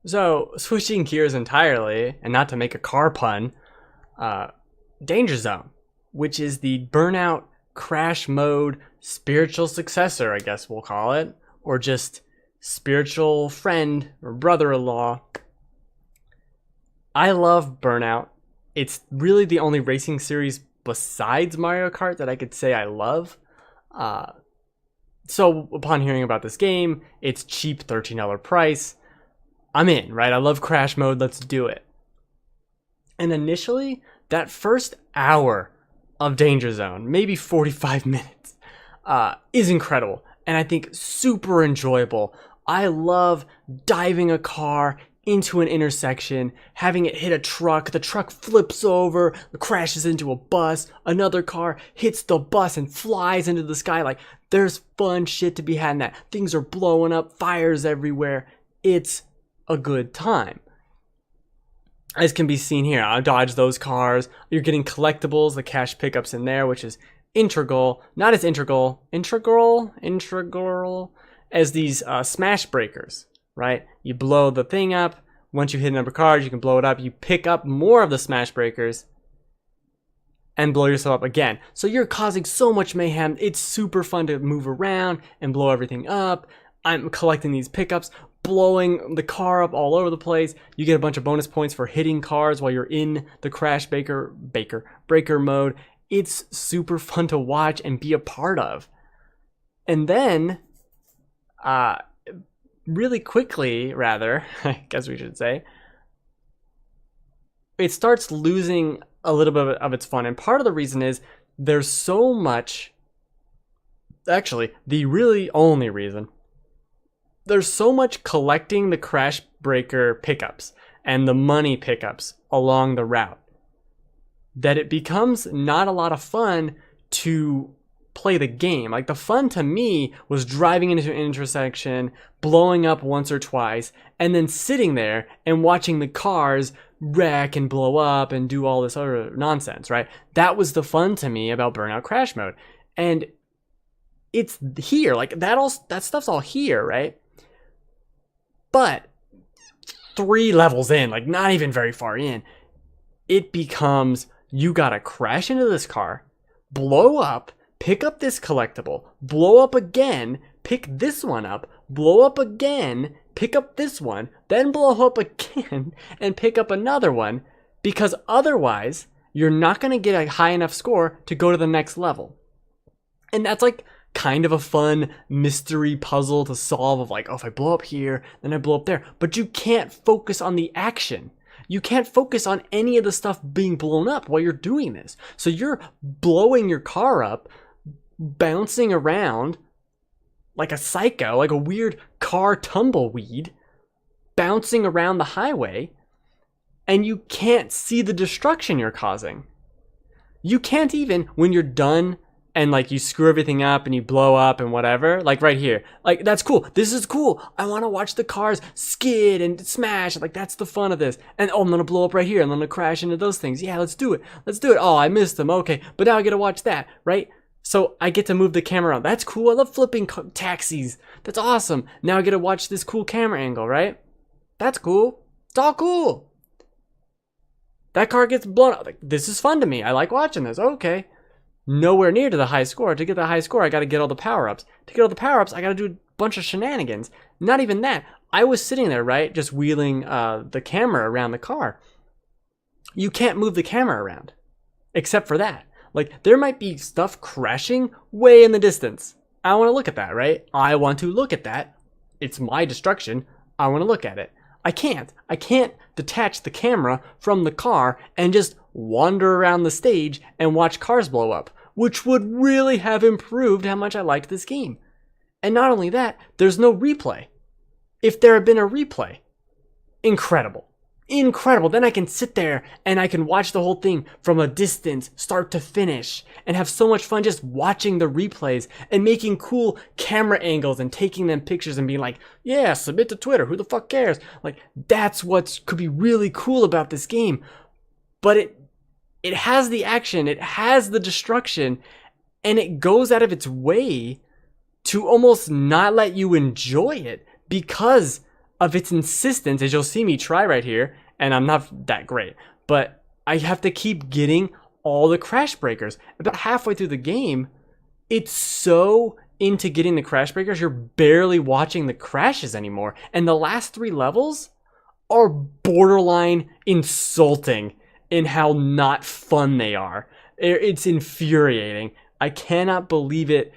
So, switching gears entirely, and not to make a car pun, uh, Danger Zone, which is the Burnout Crash Mode spiritual successor, I guess we'll call it, or just spiritual friend or brother-in-law. I love Burnout. It's really the only racing series besides Mario Kart that I could say I love. Uh, so upon hearing about this game, it's cheap, $13 price. I'm in, right? I love Crash Mode. Let's do it. And initially, that first hour of Danger Zone, maybe 45 minutes, is incredible. And I think super enjoyable. I love diving a car into an intersection, having it hit a truck, the truck flips over, crashes into a bus, another car hits the bus and flies into the sky. Like, there's fun shit to be had in that. Things are blowing up, fires everywhere. It's a good time. As can be seen here, I dodge those cars. You're getting collectibles, the cash pickups in there, which is integral, not as integral as these smash breakers, right? You blow the thing up. Once you hit a number of cars, you can blow it up. You pick up more of the smash breakers and blow yourself up again. So you're causing so much mayhem. It's super fun to move around and blow everything up. I'm collecting these pickups, blowing the car up all over the place. You get a bunch of bonus points for hitting cars while you're in the crash breaker mode. It's super fun to watch and be a part of. And then, really quickly, rather, I guess we should say, it starts losing a little bit of its fun. And part of the reason is there's so much, actually, the really only reason, there's so much collecting the crash breaker pickups and the money pickups along the route that it becomes not a lot of fun to play the game. Like, the fun to me was driving into an intersection, blowing up once or twice, and then sitting there and watching the cars wreck and blow up and do all this other nonsense, right? That was the fun to me about Burnout Crash Mode. And it's here, like that stuff's all here, right? But 3 levels in, like not even very far in, it becomes, you gotta crash into this car, blow up, pick up this collectible, blow up again, pick this one up, blow up again, pick up this one, then blow up again, and pick up another one, because otherwise, you're not gonna get a high enough score to go to the next level. And that's like kind of a fun mystery puzzle to solve of like, oh, if I blow up here, then I blow up there. But you can't focus on the action. You can't focus on any of the stuff being blown up while you're doing this. So you're blowing your car up, bouncing around like a psycho, like a weird car tumbleweed, bouncing around the highway, and you can't see the destruction you're causing. You can't even, when you're done and like you screw everything up and you blow up and whatever, like right here, like that's cool. This is cool. I want to watch the cars skid and smash. Like, that's the fun of this. And oh, I'm going to blow up right here. I'm going to crash into those things. Yeah, let's do it. Let's do it. Oh, I missed them. Okay. But now I get to watch that, right? So I get to move the camera around. That's cool. I love flipping taxis. That's awesome. Now I get to watch this cool camera angle, right? That's cool. It's all cool. That car gets blown up. Like, this is fun to me. I like watching this. Okay. Nowhere near to the high score. To get the high score, I got to get all the power-ups. To get all the power-ups, I got to do a bunch of shenanigans. Not even that. I was sitting there, right, just wheeling the camera around the car. You can't move the camera around, except for that. Like, there might be stuff crashing way in the distance. I want to look at that, right? I want to look at that. It's my destruction. I want to look at it. I can't. I can't detach the camera from the car and just wander around the stage and watch cars blow up, which would really have improved how much I liked this game. And not only that, there's no replay. If there had been a replay, incredible. Incredible. Then I can sit there and I can watch the whole thing from a distance, start to finish, and have so much fun just watching the replays and making cool camera angles and taking them pictures and being like, yeah, submit to Twitter. Who the fuck cares? Like, that's what could be really cool about this game. But it has the action, it has the destruction, and it goes out of its way to almost not let you enjoy it because of its insistence, as you'll see me try right here, and I'm not that great, but I have to keep getting all the crash breakers. About halfway through the game, it's so into getting the crash breakers, you're barely watching the crashes anymore. And the last 3 levels are borderline insulting in how not fun they are. It's infuriating. I cannot believe it.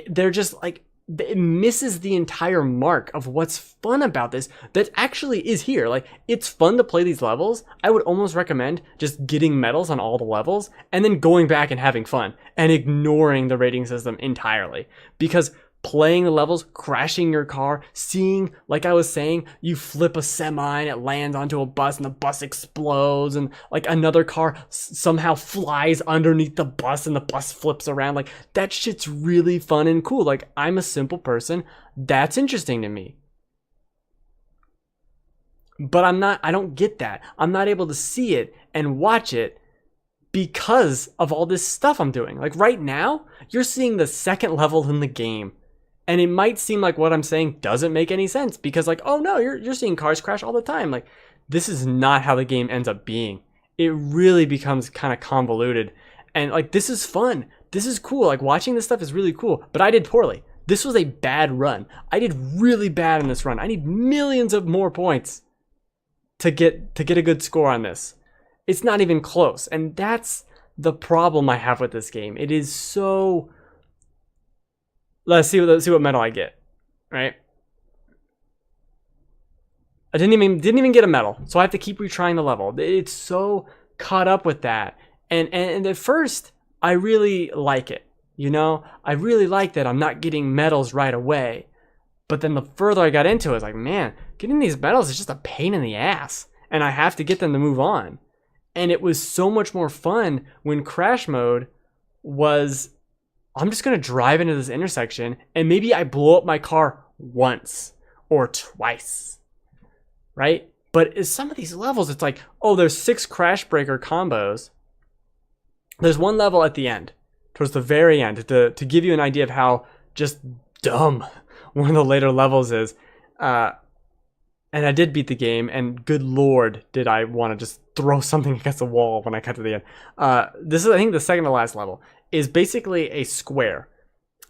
They're just like, it misses the entire mark of what's fun about this that actually is here. Like, it's fun to play these levels. I would almost recommend just getting medals on all the levels and then going back and having fun and ignoring the rating system entirely, because playing the levels, crashing your car, seeing, like I was saying, you flip a semi and it lands onto a bus and the bus explodes, and like another car somehow flies underneath the bus and the bus flips around. Like, that shit's really fun and cool. Like, I'm a simple person. That's interesting to me. But I don't get that. I'm not able to see it and watch it because of all this stuff I'm doing. Like, right now, you're seeing the second level in the game. And it might seem like what I'm saying doesn't make any sense because, like, oh no, you're seeing cars crash all the time. Like, this is not how the game ends up being. It really becomes kind of convoluted. And like, this is fun. This is cool. Like, watching this stuff is really cool. But I did poorly. This was a bad run. I did really bad in this run. I need millions of more points to get a good score on this. It's not even close. And that's the problem I have with this game. It is so... Let's see what medal I get, right? I didn't even get a medal, so I have to keep retrying the level. It's so caught up with that, and at first I really like it, you know. I really like that I'm not getting medals right away, but then the further I got into it, it's like, man, getting these medals is just a pain in the ass, and I have to get them to move on. And it was so much more fun when crash mode was, I'm just going to drive into this intersection and maybe I blow up my car once or twice, right? But in some of these levels, it's like, oh, there's 6 crash breaker combos. There's one level at the end, towards the very end, to give you an idea of how just dumb one of the later levels is. And I did beat the game, and good lord, did I want to just throw something against the wall when I got to the end. This is, I think, the second to last level. Is basically a square,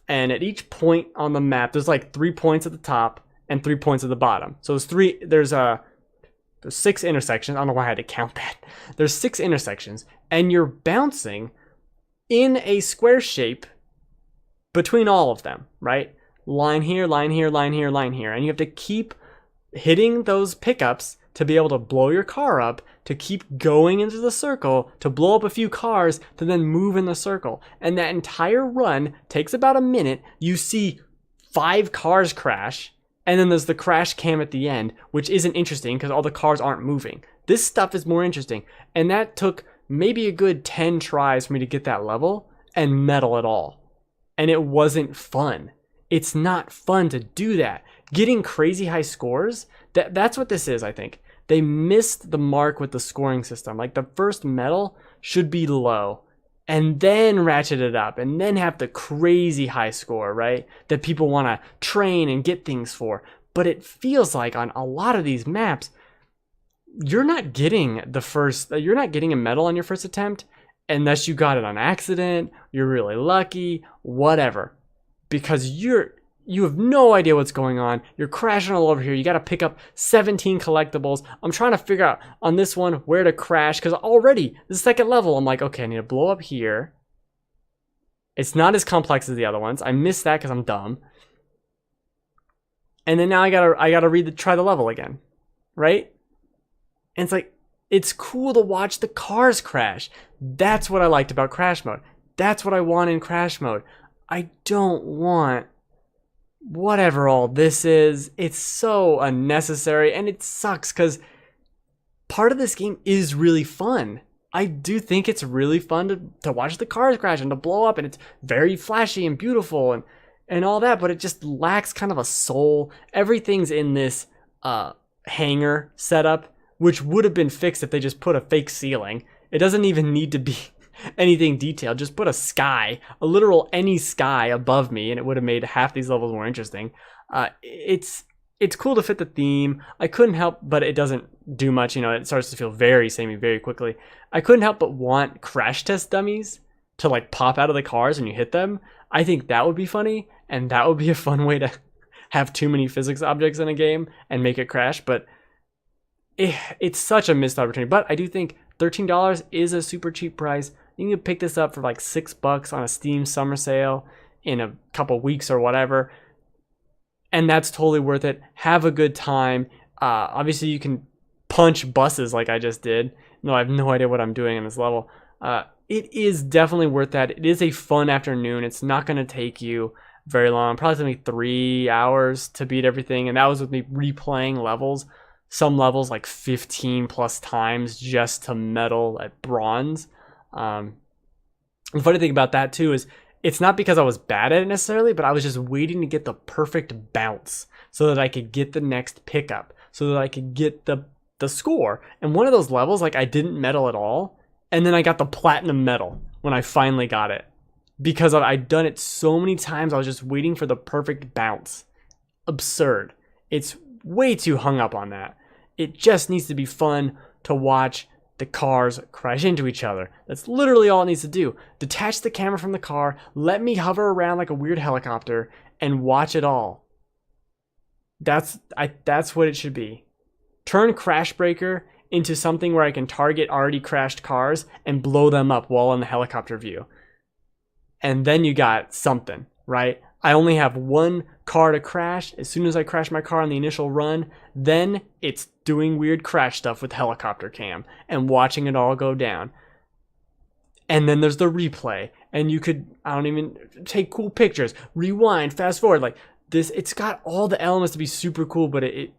and at each point on the map there's like 3 points at the top and 3 points at the bottom. So there's 6 intersections. I don't know why I had to count that. There's 6 intersections, and you're bouncing in a square shape between all of them, right? Line here, line here, line here, line here, and you have to keep hitting those pickups to be able to blow your car up, to keep going into the circle, to blow up a few cars, to then move in the circle. And that entire run takes about a minute. You see 5 cars crash, and then there's the crash cam at the end, which isn't interesting because all the cars aren't moving. This stuff is more interesting. And that took maybe a good 10 tries for me to get that level and medal it all. And it wasn't fun. It's not fun to do that. Getting crazy high scores, that's what this is, I think. They missed the mark with the scoring system. Like, the first medal should be low and then ratchet it up and then have the crazy high score, right? That people want to train and get things for. But it feels like on a lot of these maps, you're not getting a medal on your first attempt unless you got it on accident, you're really lucky, whatever. Because you have no idea what's going on. You're crashing all over here. You got to pick up 17 collectibles. I'm trying to figure out on this one where to crash because already the second level, I'm like, okay, I need to blow up here. It's not as complex as the other ones. I missed that because I'm dumb. And then now I gotta try the level again, right? And it's like, it's cool to watch the cars crash. That's what I liked about crash mode. That's what I want in crash mode. I don't want whatever all this is. It's so unnecessary, and it sucks because part of this game is really fun. I do think it's really fun to watch the cars crash and to blow up, and it's very flashy and beautiful and all that, but it just lacks kind of a soul. Everything's in this hangar setup, which would have been fixed if they just put a fake ceiling. It doesn't even need to be anything detailed. Just put a sky, a literal any sky above me, and it would have made half these levels more interesting. It's it's cool to fit the theme. I couldn't help, but it doesn't do much. You know, it starts to feel very samey very quickly. I couldn't help but want crash test dummies to like pop out of the cars when you hit them. I think that would be funny, and that would be a fun way to have too many physics objects in a game and make it crash. But it's such a missed opportunity. But I do think $13 is a super cheap price. You can pick this up for like $6 on a Steam summer sale in a couple weeks or whatever. And that's totally worth it. Have a good time. Obviously, you can punch buses like I just did. No, I have no idea what I'm doing in this level. It is definitely worth that. It is a fun afternoon. It's not going to take you very long. Probably only 3 hours to beat everything. And that was with me replaying levels. Some levels like 15 plus times just to medal at bronze. The funny thing about that too is it's not because I was bad at it necessarily, but I was just waiting to get the perfect bounce so that I could get the next pickup, so that I could get the score. And one of those levels, like I didn't medal at all, and then I got the platinum medal when I finally got it. Because I'd done it so many times, I was just waiting for the perfect bounce. Absurd. It's way too hung up on that. It just needs to be fun to watch the cars crash into each other. That's literally all it needs to do. Detach the camera from the car, let me hover around like a weird helicopter, and watch it all. That's what it should be. Turn Crash Breaker into something where I can target already crashed cars and blow them up while in the helicopter view. And then you got something, right? I only have one car to crash. As soon as I crash my car on the initial run, then it's doing weird crash stuff with helicopter cam and watching it all go down. And then there's the replay, and you could, I don't even, take cool pictures, rewind, fast forward, like this. It's got all the elements to be super cool, but it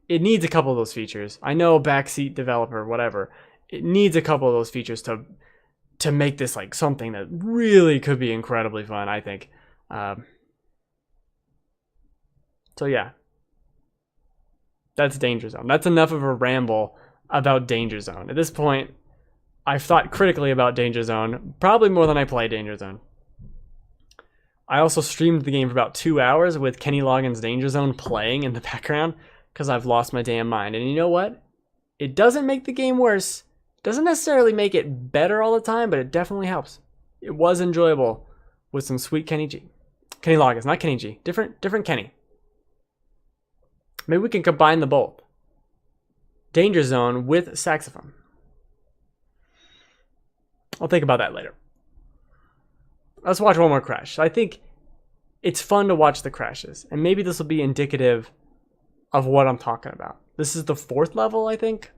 needs a couple of those features. I know, backseat developer, whatever. It needs a couple of those features to make this like something that really could be incredibly fun, I think. So yeah, that's Danger Zone. That's enough of a ramble about Danger Zone. At this point, I've thought critically about Danger Zone, probably more than I play Danger Zone. I also streamed the game for about 2 hours with Kenny Loggins' Danger Zone playing in the background because I've lost my damn mind. And you know what? It doesn't make the game worse. It doesn't necessarily make it better all the time, but it definitely helps. It was enjoyable with some sweet Kenny G. Kenny Loggins, not Kenny G. Different Kenny. Maybe we can combine the both. Danger Zone with saxophone. I'll think about that later. Let's watch one more crash. I think it's fun to watch the crashes, and maybe this will be indicative of what I'm talking about. This is the 4th level, I think,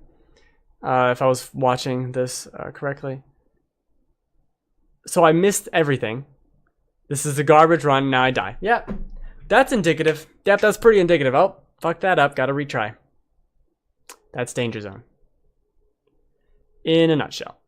if I was watching this correctly. So I missed everything. This is a garbage run, now I die. Yep, that's indicative. Yep, that's pretty indicative. Oh, fuck that up, gotta retry. That's Danger Zone. In a nutshell.